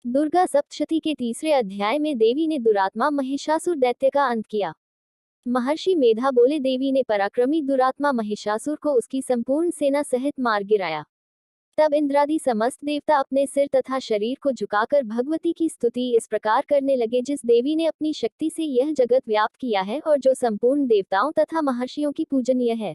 दुर्गा सप्तशती के तीसरे अध्याय में देवी ने दुरात्मा महिषासुर दैत्य का अंत किया। महर्षि मेधा बोले, देवी ने पराक्रमी दुरात्मा महिषासुर को उसकी संपूर्ण सेना सहित मार गिराया। तब इंद्रादि समस्त देवता अपने सिर तथा शरीर को झुकाकर भगवती की स्तुति इस प्रकार करने लगे, जिस देवी ने अपनी शक्ति से यह जगत व्याप्त किया है और जो संपूर्ण देवताओं तथा महर्षियों की पूजनीय है।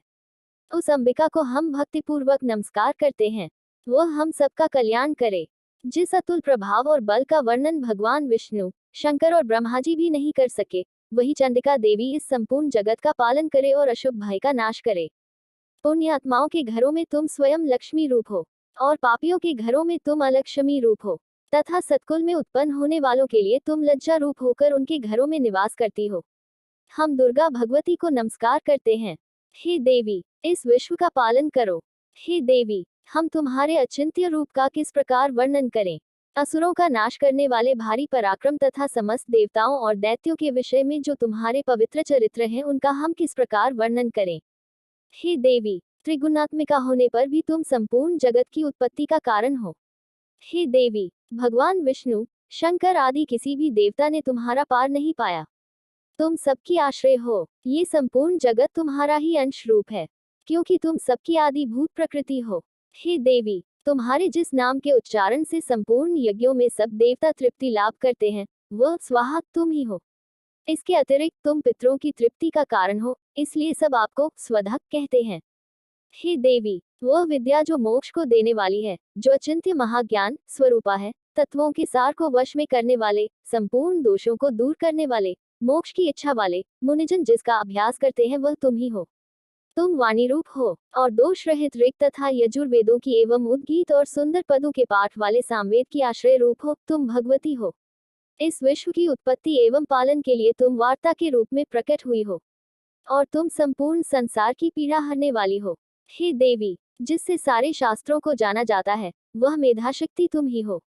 उस अंबिका को हम भक्तिपूर्वक नमस्कार करते हैं। वह हम सबका कल्याण करे। जिस अतुल प्रभाव और बल का वर्णन भगवान विष्णु, शंकर और ब्रह्मा जी भी नहीं कर सके, वही चंडिका देवी इस संपूर्ण जगत का पालन करे और अशुभ भय का नाश करे। पुण्य आत्माओं के घरों में तुम स्वयं लक्ष्मी रूप हो और पापियों के घरों में तुम अलक्ष्मी रूप हो, तथा सत्कुल में उत्पन्न होने वालों के लिए तुम लज्जा रूप होकर उनके घरों में निवास करती हो। हम दुर्गा भगवती को नमस्कार करते हैं। हे देवी, इस विश्व का पालन करो। हे देवी, हम तुम्हारे अचिंत्य रूप का किस प्रकार वर्णन करें। असुरों का नाश करने वाले भारी पराक्रम तथा समस्त देवताओं और दैत्यों के विषय में जो तुम्हारे पवित्र चरित्र हैं, उनका हम किस प्रकार वर्णन करें। हे देवी, त्रिगुणात्मिका होने पर भी तुम संपूर्ण जगत की उत्पत्ति का कारण हो। हे देवी, भगवान विष्णु, शंकर आदि किसी भी देवता ने तुम्हारा पार नहीं पाया। तुम सबकी आश्रय हो। ये संपूर्ण जगत तुम्हारा ही अंश रूप है, क्योंकि तुम सबकी आदिभूत प्रकृति हो। हे देवी, तुम्हारे जिस नाम के उच्चारण से संपूर्ण यज्ञों में सब देवता तृप्ति लाभ करते हैं, वह स्वाहा तुम ही हो। इसके अतिरिक्त तुम पितरों की तृप्ति का कारण हो, इसलिए सब आपको स्वधा कहते हैं। हे देवी, वह विद्या जो मोक्ष को देने वाली है, जो अचिंत्य महाज्ञान स्वरूपा है, तत्वों के सार को वश में करने वाले, संपूर्ण दोषों को दूर करने वाले, मोक्ष की इच्छा वाले मुनिजन जिसका अभ्यास करते हैं, वह तुम ही हो। तुम वाणी रूप हो और दोष रहित ऋग तथा यजुर्वेदों की एवं उद्गीत और सुंदर पदों के पाठ वाले सामवेद की आश्रय रूप हो। तुम भगवती हो। इस विश्व की उत्पत्ति एवं पालन के लिए तुम वार्ता के रूप में प्रकट हुई हो और तुम संपूर्ण संसार की पीड़ा हरने वाली हो। हे देवी, जिससे सारे शास्त्रों को जाना जाता है, वह मेधाशक्ति तुम ही हो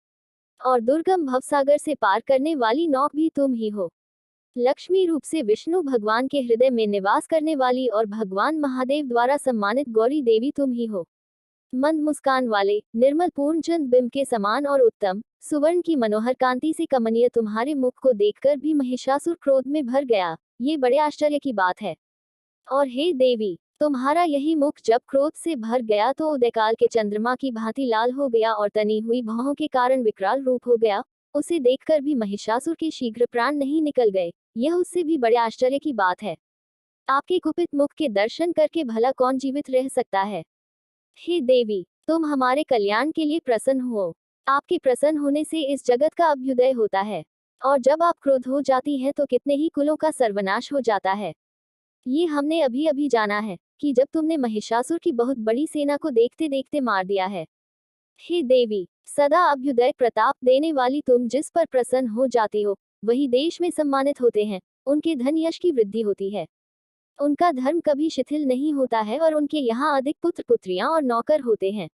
और दुर्गम भवसागर से पार करने वाली नौक भी तुम ही हो। लक्ष्मी रूप से विष्णु भगवान के हृदय में निवास करने वाली और भगवान महादेव द्वारा सम्मानित गौरी देवी तुम ही हो। मंद मुस्कान वाले, निर्मल पूर्णचंद बिंब के समान और उत्तम सुवर्ण की मनोहर कांति से कमनीय तुम्हारे मुख को देखकर भी महिषासुर क्रोध में भर गया। ये बड़े आश्चर्य की बात है। और हे देवी, तुम्हारा यही मुख जब क्रोध से भर गया तो उदयकाल के चंद्रमा की भांति लाल हो गया और तनी हुई भौहों के कारण विकराल रूप हो गया। उसे देखकर भी महिषासुर के शीघ्र प्राण नहीं निकल गए। यह उससे भी बड़े आश्चर्य की बात है। आपके कुपित मुख के दर्शन करके भला कौन जीवित रह सकता है। हे देवी, तुम हमारे कल्याण के लिए प्रसन्न हो। आपके प्रसन्न होने से इस जगत का अभ्युदय होता है, और जब आप क्रोध हो जाती हैं तो कितने ही कुलों का सर्वनाश हो जाता है। ये हमने अभी अभी जाना है कि जब तुमने महिषासुर की बहुत बड़ी सेना को देखते देखते मार दिया है। हे देवी, सदा अभ्युदय प्रताप देने वाली तुम जिस पर प्रसन्न हो जाती हो, वही देश में सम्मानित होते हैं। उनके धन यश की वृद्धि होती है, उनका धर्म कभी शिथिल नहीं होता है और उनके यहाँ अधिक पुत्र पुत्रियां और नौकर होते हैं।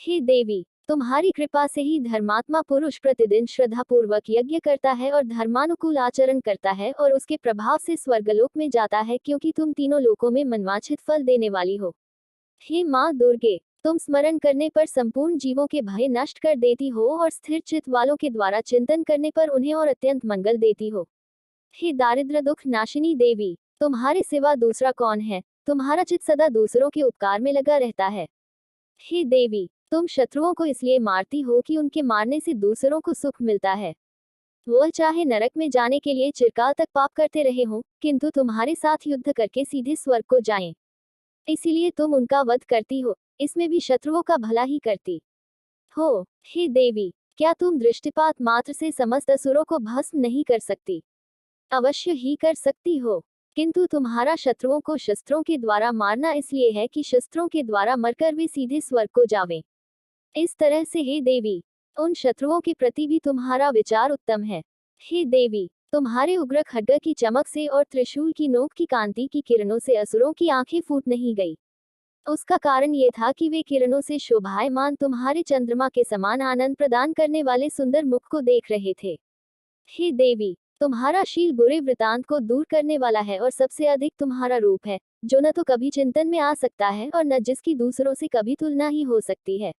हे देवी, तुम्हारी कृपा से ही धर्मात्मा पुरुष प्रतिदिन श्रद्धापूर्वक यज्ञ करता है और धर्मानुकूल आचरण करता है और उसके प्रभाव से स्वर्गलोक में जाता है, क्योंकि तुम तीनों लोकों में मनवांछित फल देने वाली हो। हे माँ दुर्गे, तुम स्मरण करने पर संपूर्ण जीवों के भय नष्ट कर देती हो और स्थिर चित्त वालों के द्वारा चिंतन करने पर उन्हें और अत्यंत मंगल देती हो। हे दारिद्र दुख नाशिनी देवी, तुम्हारे सिवा दूसरा कौन है। तुम्हारा चित्त सदा दूसरों के उपकार में लगा रहता है। हे देवी, तुम शत्रुओं को इसलिए मारती हो कि उनके मारने से दूसरों को सुख मिलता है। वह चाहे नरक में जाने के लिए चिरकाल तक पाप करते रहे हों, किंतु तुम्हारे साथ युद्ध करके सीधे स्वर्ग को जाएं। इसीलिए तुम उनका वध करती हो, इसमें भी शत्रुओं का भला ही करती हो। हे देवी, क्या तुम दृष्टिपात मात्र से समस्त असुरों को भस्म नहीं कर सकती। अवश्य ही कर सकती हो, किंतु तुम्हारा शत्रुओं को शस्त्रों के द्वारा मारना इसलिए है कि शस्त्रों के द्वारा मरकर वे सीधे स्वर्ग को जावें। इस तरह से हे देवी, उन शत्रुओं के प्रति भी तुम्हारा विचार उत्तम है। हे देवी, तुम्हारे उग्र खड्ग की चमक से और त्रिशूल की नोक की कांति की किरणों से असुरों की आंखें फूट नहीं गई। उसका कारण ये था कि वे किरणों से शोभायमान तुम्हारे चंद्रमा के समान आनंद प्रदान करने वाले सुंदर मुख को देख रहे थे। हे देवी, तुम्हारा शील बुरे वृतांत को दूर करने वाला है और सबसे अधिक तुम्हारा रूप है, जो न तो कभी चिंतन में आ सकता है और न जिसकी दूसरों से कभी तुलना ही हो सकती है।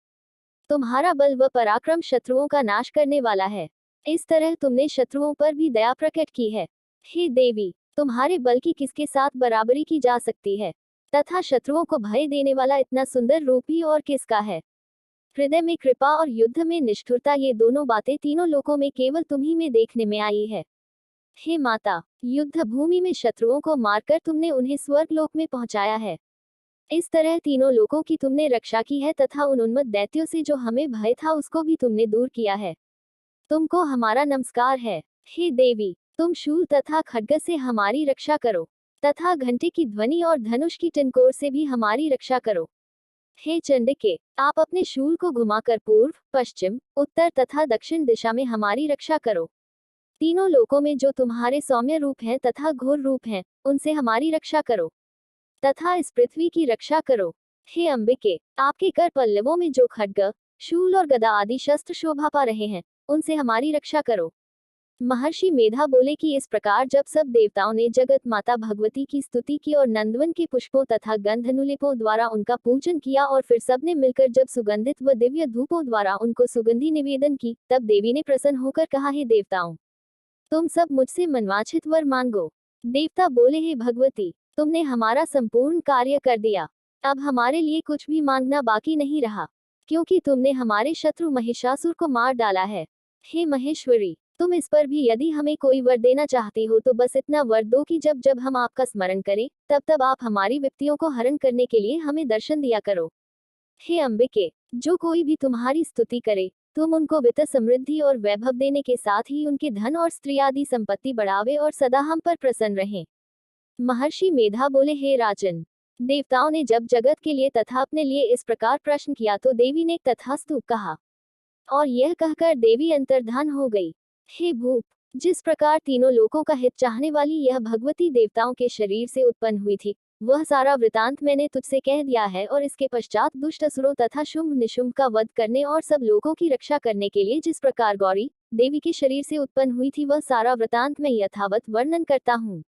तुम्हारा बल व पराक्रम शत्रुओं का नाश करने वाला है। इस तरह तुमने शत्रुओं पर भी दया प्रकट की है। हे देवी, तुम्हारे बल की किसके साथ बराबरी की जा सकती है, तथा शत्रुओं को भय देने वाला इतना सुंदर रूप भी और किसका है। हृदय में कृपा और युद्ध में निष्ठुरता, ये दोनों बातें तीनों लोकों में केवल तुम्ही में देखने में आई है। हे माता, युद्ध भूमि में शत्रुओं को मारकर तुमने उन्हें स्वर्ग लोक में पहुंचाया है। इस तरह तीनों लोकों की तुमने रक्षा की है तथा उन उन्मत्त दैत्यों से जो हमें भय था उसको भी तुमने दूर किया है। तुमको हमारा नमस्कार है। हे देवी, तुम शूल तथा खड्ग से हमारी रक्षा करो, तथा घंटे की ध्वनि और धनुष की टिनकोर से भी हमारी रक्षा करो। हे चंडिके, आप अपने शूल को घुमाकर पूर्व, पश्चिम, उत्तर तथा दक्षिण दिशा में हमारी रक्षा करो। तीनों लोकों में जो तुम्हारे सौम्य रूप हैं तथा घोर रूप हैं, उनसे हमारी रक्षा करो, तथा इस पृथ्वी की रक्षा करो। हे अंबिके, आपके कर पल्लवों में जो खड्ग, शूल और गदा आदि शस्त्र शोभा पा रहे हैं, उनसे हमारी रक्षा करो। महर्षि मेधा बोले कि इस प्रकार जब सब देवताओं ने जगत माता भगवती की स्तुति की और नंदवन के पुष्पों तथा गंधनुलेपों द्वारा उनका पूजन किया और फिर सबने मिलकर जब सुगंधित व दिव्य धूपों द्वारा उनको सुगंधि निवेदन की, तब देवी ने प्रसन्न होकर कहा, हे देवताओं, तुम सब मुझसे मनवांछित वर मांगो। देवता बोले, हे भगवती, तुमने हमारा संपूर्ण कार्य कर दिया। अब हमारे लिए कुछ भी मांगना बाकी नहीं रहा, क्योंकि तुमने हमारे शत्रु महिषासुर को मार डाला है। हे महेश्वरी, तुम इस पर भी यदि हमें कोई वर देना चाहती हो तो बस इतना वर दो कि जब जब हम आपका स्मरण करें, तब तब आप हमारी विपत्तियों को हरण करने के लिए हमें दर्शन दिया करो। हे अंबिके, जो कोई भी तुम्हारी स्तुति करे, तुम उनको वित्त समृद्धि और वैभव देने के साथ ही उनके धन और स्त्री आदि संपत्ति बढ़ावे और सदा हम पर प्रसन्न रहें। महर्षि मेधा बोले, हे राजन, देवताओं ने जब जगत के लिए तथा अपने लिए इस प्रकार प्रश्न किया तो देवी ने तथास्तु कहा, और यह कहकर देवी अंतर्धान हो गई। हे भूप, जिस प्रकार तीनों लोकों का हित चाहने वाली यह भगवती देवताओं के शरीर से उत्पन्न हुई थी, वह सारा वृतांत मैंने तुझसे कह दिया है, और इसके पश्चात दुष्ट असुरों तथा शुंभ निशुंभ का वध करने और सब लोगों की रक्षा करने के लिए जिस प्रकार गौरी देवी के शरीर से उत्पन्न हुई थी, वह सारा वृतांत मैं यथावत वर्णन करता हूँ।